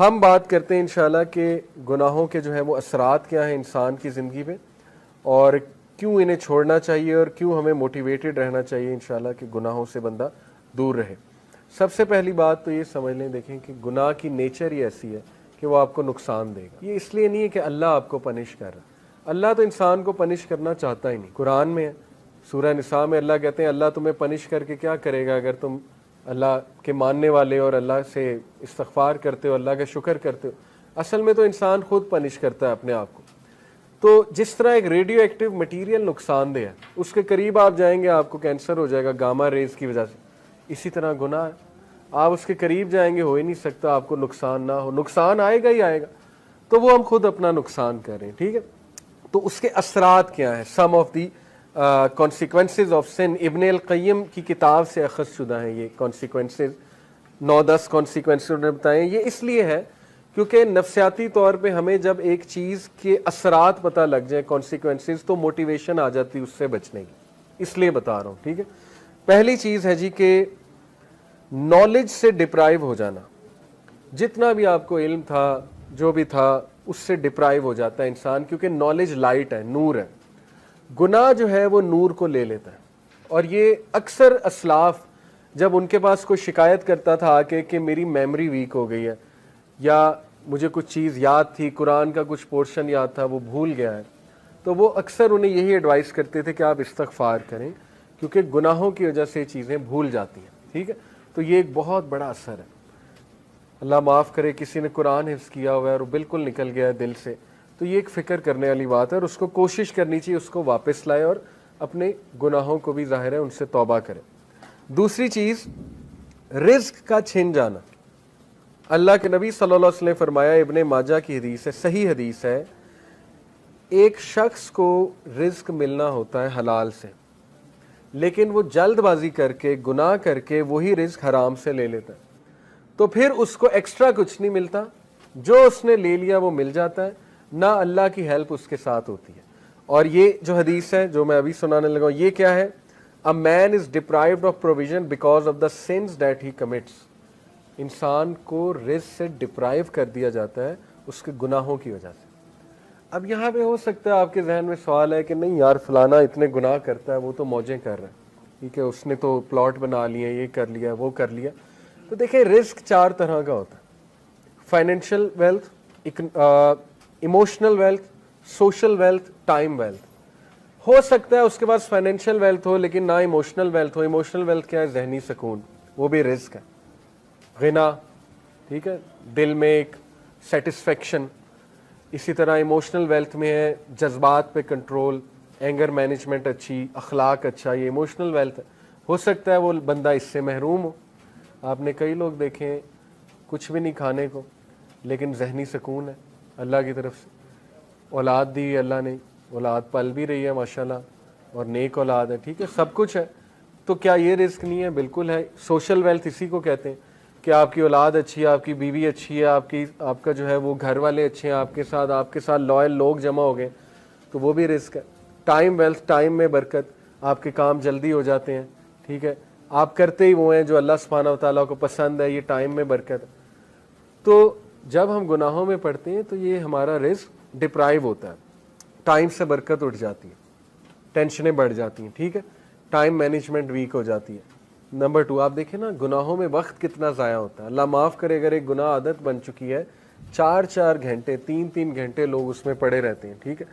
ہم بات کرتے ہیں انشاءاللہ کہ گناہوں کے جو ہے وہ اثرات کیا ہیں انسان کی زندگی میں، اور کیوں انہیں چھوڑنا چاہیے اور کیوں ہمیں موٹیویٹڈ رہنا چاہیے انشاءاللہ کہ گناہوں سے بندہ دور رہے۔ سب سے پہلی بات تو یہ سمجھ لیں، دیکھیں کہ گناہ کی نیچر ہی ایسی ہے کہ وہ آپ کو نقصان دے گا۔ یہ اس لیے نہیں ہے کہ اللہ آپ کو پنش کر رہا، اللہ تو انسان کو پنش کرنا چاہتا ہی نہیں۔ قرآن میں ہے، سورہ نساء میں اللہ کہتے ہیں اللہ تمہیں پنش کر کے کیا کرے گا اگر تم اللہ کے ماننے والے اور اللہ سے استغفار کرتے ہو، اللہ کا شکر کرتے ہو۔ اصل میں تو انسان خود پنش کرتا ہے اپنے آپ کو۔ تو جس طرح ایک ریڈیو ایکٹیو مٹیریل نقصان دہ ہے، اس کے قریب آپ جائیں گے آپ کو کینسر ہو جائے گا گاما ریز کی وجہ سے، اسی طرح گناہ ہے، آپ اس کے قریب جائیں گے ہو ہی نہیں سکتا آپ کو نقصان نہ ہو، نقصان آئے گا ہی آئے گا، تو وہ ہم خود اپنا نقصان کر رہے ہیں، ٹھیک ہے۔ تو اس کے اثرات کیا ہیں؟ سم of the consequences of sun, ابن القیم کی کتاب سے اخذ شدہ ہیں یہ کانسیکوینسز، 9-10 کانسیکوینسز انہوں نے بتائے ہیں۔ یہ اس لیے ہے کیونکہ نفسیاتی طور پہ ہمیں جب ایک چیز کے اثرات پتہ لگ جائیں کانسیکوینسز، تو موٹیویشن آ جاتی ہے اس سے بچنے کی، اس لیے بتا رہا ہوں، ٹھیک ہے۔ پہلی چیز ہے جی کہ نالج سے ڈپرائیو ہو جانا، جتنا بھی آپ کو علم تھا جو بھی تھا اس سے ڈپرائیو ہو جاتا ہے انسان، کیونکہ نالج لائٹ ہے، نور ہے، گناہ جو ہے وہ نور کو لے لیتا ہے۔ اور یہ اکثر اسلاف جب ان کے پاس کوئی شکایت کرتا تھا آ کے کہ میری میموری ویک ہو گئی ہے، یا مجھے کچھ چیز یاد تھی، قرآن کا کچھ پورشن یاد تھا وہ بھول گیا ہے، تو وہ اکثر انہیں یہی ایڈوائز کرتے تھے کہ آپ استغفار کریں، کیونکہ گناہوں کی وجہ سے چیزیں بھول جاتی ہیں، ٹھیک ہے۔ تو یہ ایک بہت بڑا اثر ہے۔ اللہ معاف کرے کسی نے قرآن حفظ کیا ہوا ہے اور وہ بالکل نکل گیا ہے دل سے، تو یہ ایک فکر کرنے والی بات ہے، اور اس کو کوشش کرنی چاہیے اس کو واپس لائے اور اپنے گناہوں کو بھی ظاہر ہے ان سے توبہ کرے۔ دوسری چیز، رزق کا چھن جانا۔ اللہ کے نبی صلی اللہ علیہ وسلم نے فرمایا، ابن ماجہ کی حدیث ہے، صحیح حدیث ہے، ایک شخص کو رزق ملنا ہوتا ہے حلال سے، لیکن وہ جلد بازی کر کے گناہ کر کے وہی رزق حرام سے لے لیتا ہے، تو پھر اس کو ایکسٹرا کچھ نہیں ملتا، جو اس نے لے لیا وہ مل جاتا ہے، نہ اللہ کی ہیلپ اس کے ساتھ ہوتی ہے۔ اور یہ جو حدیث ہے جو میں ابھی سنانے لگا ہوں، یہ کیا ہے؟ A man is deprived of provision because of the sins that he commits۔ انسان کو رزق سے ڈپرائیو کر دیا جاتا ہے اس کے گناہوں کی وجہ سے۔ اب یہاں پہ ہو سکتا ہے آپ کے ذہن میں سوال ہے کہ نہیں یار فلانا اتنے گناہ کرتا ہے، وہ تو موجیں کر رہا ہے، ٹھیک ہے، اس نے تو پلاٹ بنا لیے، یہ کر لیا وہ کر لیا۔ تو دیکھیں رزق 4 طرح کا ہوتا ہے: financial wealth, emotional wealth, social wealth, time wealth. ہو سکتا ہے اس کے پاس فائنینشیل ویلتھ ہو لیکن نہ ایموشنل ویلتھ ہو۔ ایموشنل ویلتھ کیا ہے؟ ذہنی سکون، وہ بھی رزق ہے، غنا، ٹھیک ہے، دل میں ایک سیٹسفیکشن۔ اسی طرح ایموشنل ویلتھ میں ہے جذبات پہ کنٹرول، اینگر مینجمنٹ اچھی، اخلاق اچھا، یہ ایموشنل ویلتھ ہے۔ ہو سکتا ہے وہ بندہ اس سے محروم ہو۔ آپ نے کئی لوگ دیکھے ہیں کچھ بھی نہیں کھانے کو لیکن ذہنی سکون ہے اللہ کی طرف سے، اولاد دی اللہ نے، اولاد پل بھی رہی ہے ماشاءاللہ، اور نیک اولاد ہے، ٹھیک ہے، سب کچھ ہے، تو کیا یہ رزق نہیں ہے؟ بالکل ہے۔ سوشل ویلتھ اسی کو کہتے ہیں کہ آپ کی اولاد اچھی ہے، آپ کی بیوی اچھی ہے، آپ کا جو ہے وہ گھر والے اچھے ہیں، آپ کے ساتھ لائل لوگ جمع ہو گئے، تو وہ بھی رزق ہے۔ ٹائم ویلتھ، ٹائم میں برکت، آپ کے کام جلدی ہو جاتے ہیں، ٹھیک ہے، آپ کرتے ہی وہ ہیں جو اللہ سبحانہ و تعالیٰ کو پسند ہے، یہ ٹائم میں برکت ہے۔ تو جب ہم گناہوں میں پڑتے ہیں تو یہ ہمارا رزق ڈپرائیو ہوتا ہے، ٹائم سے برکت اٹھ جاتی ہے، ٹینشنیں بڑھ جاتی ہیں، ٹھیک ہے، ٹائم مینجمنٹ ویک ہو جاتی ہے۔ نمبر 2، آپ دیکھیں نا گناہوں میں وقت کتنا ضائع ہوتا ہے۔ اللہ معاف کرے اگر ایک گناہ عادت بن چکی ہے، 4 گھنٹے 3 گھنٹے لوگ اس میں پڑے رہتے ہیں، ٹھیک ہے،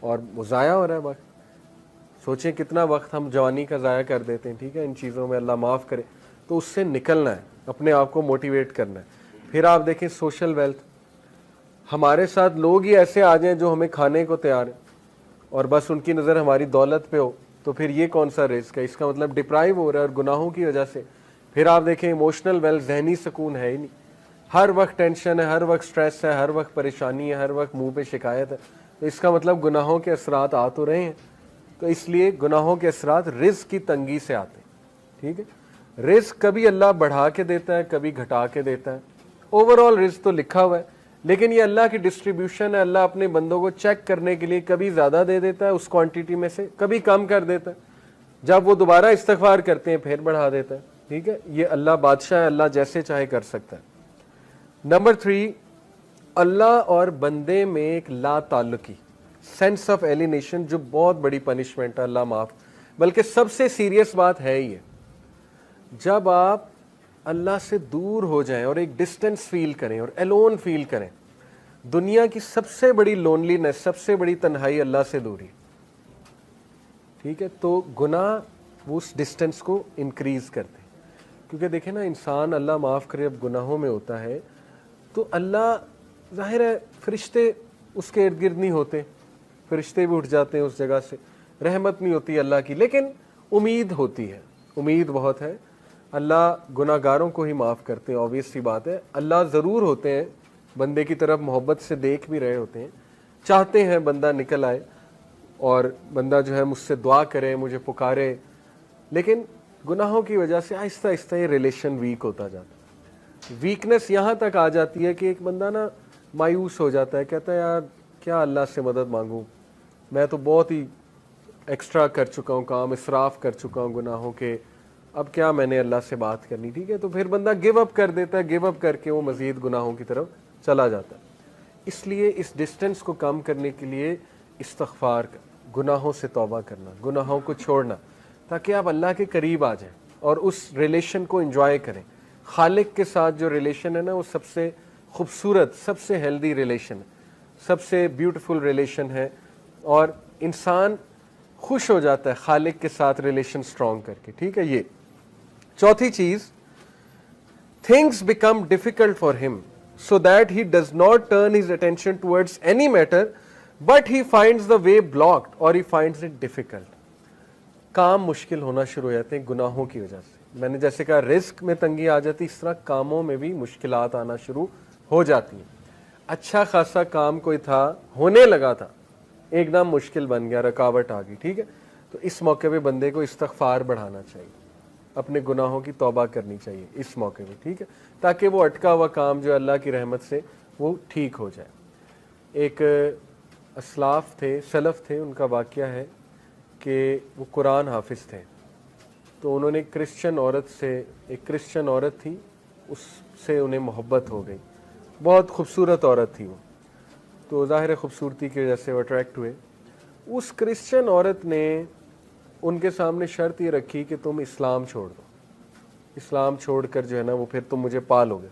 اور وہ ضائع ہو رہا ہے وقت۔ سوچیں کتنا وقت ہم جوانی کا ضائع کر دیتے ہیں، ٹھیک ہے، ان چیزوں میں، اللہ معاف کرے۔ تو اس سے نکلنا ہے، اپنے آپ کو موٹیویٹ کرنا ہے۔ پھر آپ دیکھیں سوشل ویلتھ، ہمارے ساتھ لوگ ہی ایسے آ جائیں جو ہمیں کھانے کو تیار ہیں اور بس ان کی نظر ہماری دولت پہ ہو، تو پھر یہ کون سا رزق ہے؟ اس کا مطلب ڈپرائیو ہو رہا ہے اور گناہوں کی وجہ سے۔ پھر آپ دیکھیں ایموشنل ویلتھ، ذہنی سکون ہے ہی نہیں، ہر وقت ٹینشن ہے، ہر وقت سٹریس ہے، ہر وقت پریشانی ہے، ہر وقت منہ پہ شکایت ہے، تو اس کا مطلب گناہوں کے اثرات آ تو رہے ہیں۔ تو اس لیے گناہوں کے اثرات رزق کی تنگی سے آتے ہیں، ٹھیک ہے۔ رزق کبھی اللہ بڑھا کے دیتا ہے، کبھی گھٹا کے دیتا ہے، اوور آل رزق تو لکھا ہوا ہے، لیکن یہ اللہ کی ڈسٹریبیوشن ہے۔ اللہ اپنے بندوں کو چیک کرنے کے لیے کبھی زیادہ دے دیتا ہے اس کوانٹٹی میں سے، کبھی کم کر دیتا ہے، جب وہ دوبارہ استغفار کرتے ہیں پھر بڑھا دیتا ہے، ٹھیک ہے۔ یہ اللہ بادشاہ ہے، اللہ جیسے چاہے کر سکتا ہے۔ نمبر 3، اللہ اور بندے میں ایک لا تعلقی، سینس آف ایلینیشن، جو بہت بڑی پنشمنٹ ہے، اللہ معاف، بلکہ سب سے سیریس بات ہے یہ، جب آپ اللہ سے دور ہو جائیں اور ایک ڈسٹینس فیل کریں اور ایلون فیل کریں. دنیا کی سب سے بڑی لونلینس، سب سے بڑی تنہائی اللہ سے دوری. ٹھیک ہے، تو گناہ وہ اس ڈسٹینس کو انکریز کرتے ہیں. کیونکہ دیکھیں نا، انسان اللہ معاف کرے اب گناہوں میں ہوتا ہے تو اللہ، ظاہر ہے فرشتے اس کے ارد گرد نہیں ہوتے، فرشتے بھی اٹھ جاتے ہیں اس جگہ سے، رحمت نہیں ہوتی اللہ کی، لیکن امید ہوتی ہے، امید بہت ہے. اللہ گناہ گاروں کو ہی معاف کرتے ہیں، آبویس سی بات ہے. اللہ ضرور ہوتے ہیں بندے کی طرف محبت سے دیکھ بھی رہے ہوتے ہیں، چاہتے ہیں بندہ نکل آئے اور بندہ جو ہے مجھ سے دعا کرے، مجھے پکارے، لیکن گناہوں کی وجہ سے آہستہ آہستہ یہ ریلیشن ویک ہوتا جاتا ہے. ویکنس یہاں تک آ جاتی ہے کہ ایک بندہ نا مایوس ہو جاتا ہے، کہتا ہے یار کیا اللہ سے مدد مانگوں، میں تو بہت ہی ایکسٹرا کر چکا ہوں کام، اسراف کر چکا ہوں گناہوں کے، اب کیا میں نے اللہ سے بات کرنی. ٹھیک ہے، تو پھر بندہ گیو اپ کر دیتا ہے، گیو اپ کر کے وہ مزید گناہوں کی طرف چلا جاتا ہے. اس لیے اس ڈسٹینس کو کم کرنے کے لیے استغفار، گناہوں سے توبہ کرنا، گناہوں کو چھوڑنا، تاکہ آپ اللہ کے قریب آ جائیں اور اس ریلیشن کو انجوائے کریں. خالق کے ساتھ جو ریلیشن ہے نا، وہ سب سے خوبصورت، سب سے ہیلدی ریلیشن ہے، سب سے بیوٹیفل ریلیشن ہے، اور انسان خوش ہو جاتا ہے خالق کے ساتھ ریلیشن سٹرونگ کر کے. ٹھیک ہے، یہ چوتھی چیز، things become difficult for him so that he does not turn his attention towards any matter but he finds the way blocked or he finds it difficult. کام مشکل ہونا شروع ہو جاتے ہیں گناہوں کی وجہ سے. میں نے جیسے کہا رزق میں تنگی آ جاتی، اس طرح کاموں میں بھی مشکلات آنا شروع ہو جاتی ہیں. اچھا خاصا کام کوئی تھا، ہونے لگا تھا، ایک دم مشکل بن گیا، رکاوٹ آ گئی. ٹھیک ہے، تو اس موقع پہ بندے کو استغفار بڑھانا چاہیے، اپنے گناہوں کی توبہ کرنی چاہیے اس موقع پہ. ٹھیک ہے، تاکہ وہ اٹکا ہوا کام جو اللہ کی رحمت سے وہ ٹھیک ہو جائے. ایک اسلاف تھے، سلف تھے، ان کا واقعہ ہے کہ وہ قرآن حافظ تھے. تو انہوں نے کرسچن عورت سے، ایک کرسچن عورت تھی، اس سے انہیں محبت ہو گئی. بہت خوبصورت عورت تھی وہ، تو ظاہر خوبصورتی کی وجہ سے وہ اٹریکٹ ہوئے. اس کرسچن عورت نے ان کے سامنے شرط یہ رکھی کہ تم اسلام چھوڑ دو، اسلام چھوڑ کر جو ہے نا وہ پھر تم مجھے پالو گے.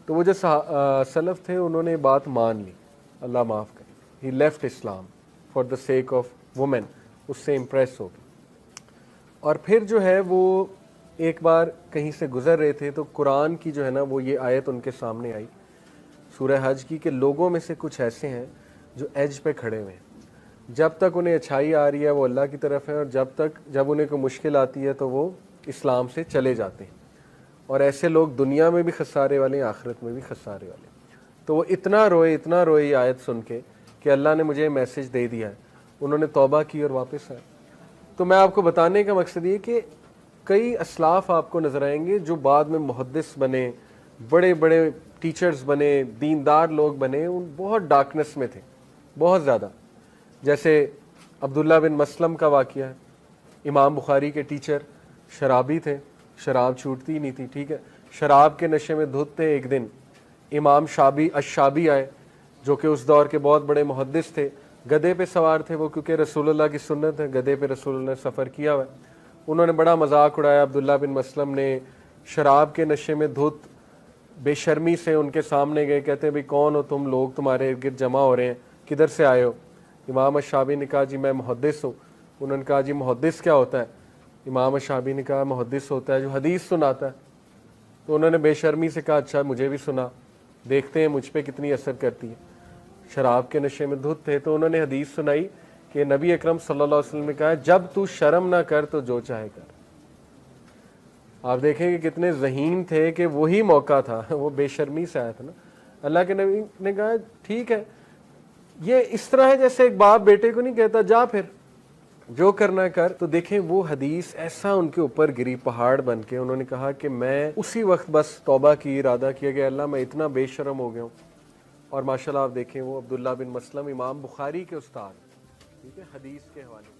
تو وہ جو سلف تھے انہوں نے بات مان لی، اللہ معاف کرے، he left Islam for the sake of woman, اس سے امپریس ہو گئی. اور پھر جو ہے وہ ایک بار کہیں سے گزر رہے تھے تو قرآن کی جو ہے نا وہ یہ آیت ان کے سامنے آئی، سورہ حج کی، کہ لوگوں میں سے کچھ ایسے ہیں جو ایج پہ کھڑے ہوئے ہیں، جب تک انہیں اچھائی آ رہی ہے وہ اللہ کی طرف ہے، اور جب انہیں کوئی مشکل آتی ہے تو وہ اسلام سے چلے جاتے ہیں. اور ایسے لوگ دنیا میں بھی خسارے والے ہیں، آخرت میں بھی خسارے والے ہیں. تو وہ اتنا روئے یہ آیت سن کے کہ اللہ نے مجھے میسج دے دیا ہے. انہوں نے توبہ کی اور واپس آئے. تو میں آپ کو بتانے کا مقصد یہ کہ کئی اسلاف آپ کو نظر آئیں گے جو بعد میں محدث بنے، بڑے بڑے ٹیچرز بنے، دیندار لوگ بنے، ان بہت ڈارکنس میں تھے، بہت زیادہ. جیسے عبداللہ بن مسلم کا واقعہ ہے، امام بخاری کے ٹیچر، شرابی تھے، شراب چھوٹتی ہی نہیں تھی. ٹھیک ہے، شراب کے نشے میں دھت تھے. ایک دن امام الشابی آئے، جو کہ اس دور کے بہت بڑے محدث تھے، گدھے پہ سوار تھے وہ، کیونکہ رسول اللہ کی سنت ہے، گدھے پہ رسول اللہ نے سفر کیا ہوا ہے. انہوں نے بڑا مذاق اڑایا. عبداللہ بن مسلم نے شراب کے نشے میں دھت بے شرمی سے ان کے سامنے گئے، کہتے ہیں بھئی کون ہو تم لوگ، تمہارے ارد گرد جمع ہو رہے ہیں، کدھر سے آئے ہو؟ امام الشابی نے کہا جی میں محدث ہوں. انہوں نے کہا جی محدث کیا ہوتا ہے؟ امام الشابی نے کہا محدث ہوتا ہے جو حدیث سناتا ہے. تو انہوں نے بے شرمی سے کہا اچھا مجھے بھی سنا، دیکھتے ہیں مجھ پہ کتنی اثر کرتی ہے. شراب کے نشے میں دھت تھے تو انہوں نے حدیث سنائی کہ نبی اکرم صلی اللہ علیہ وسلم نے کہا جب تو شرم نہ کر تو جو چاہے کر. آپ دیکھیں کہ کتنے ذہین تھے کہ وہی موقع تھا، وہ بے شرمی سے آیا تھا نا. اللہ کے نبی نے کہا ٹھیک ہے، یہ اس طرح ہے جیسے ایک باپ بیٹے کو نہیں کہتا جا پھر جو کرنا کر. تو دیکھیں وہ حدیث ایسا ان کے اوپر گری پہاڑ بن کے. انہوں نے کہا کہ میں اسی وقت بس توبہ کی، ارادہ کیا کہ اللہ میں اتنا بے شرم ہو گیا ہوں. اور ماشاءاللہ آپ دیکھیں وہ عبداللہ بن مسلم امام بخاری کے استاد، ٹھیک ہے، حدیث کے حوالے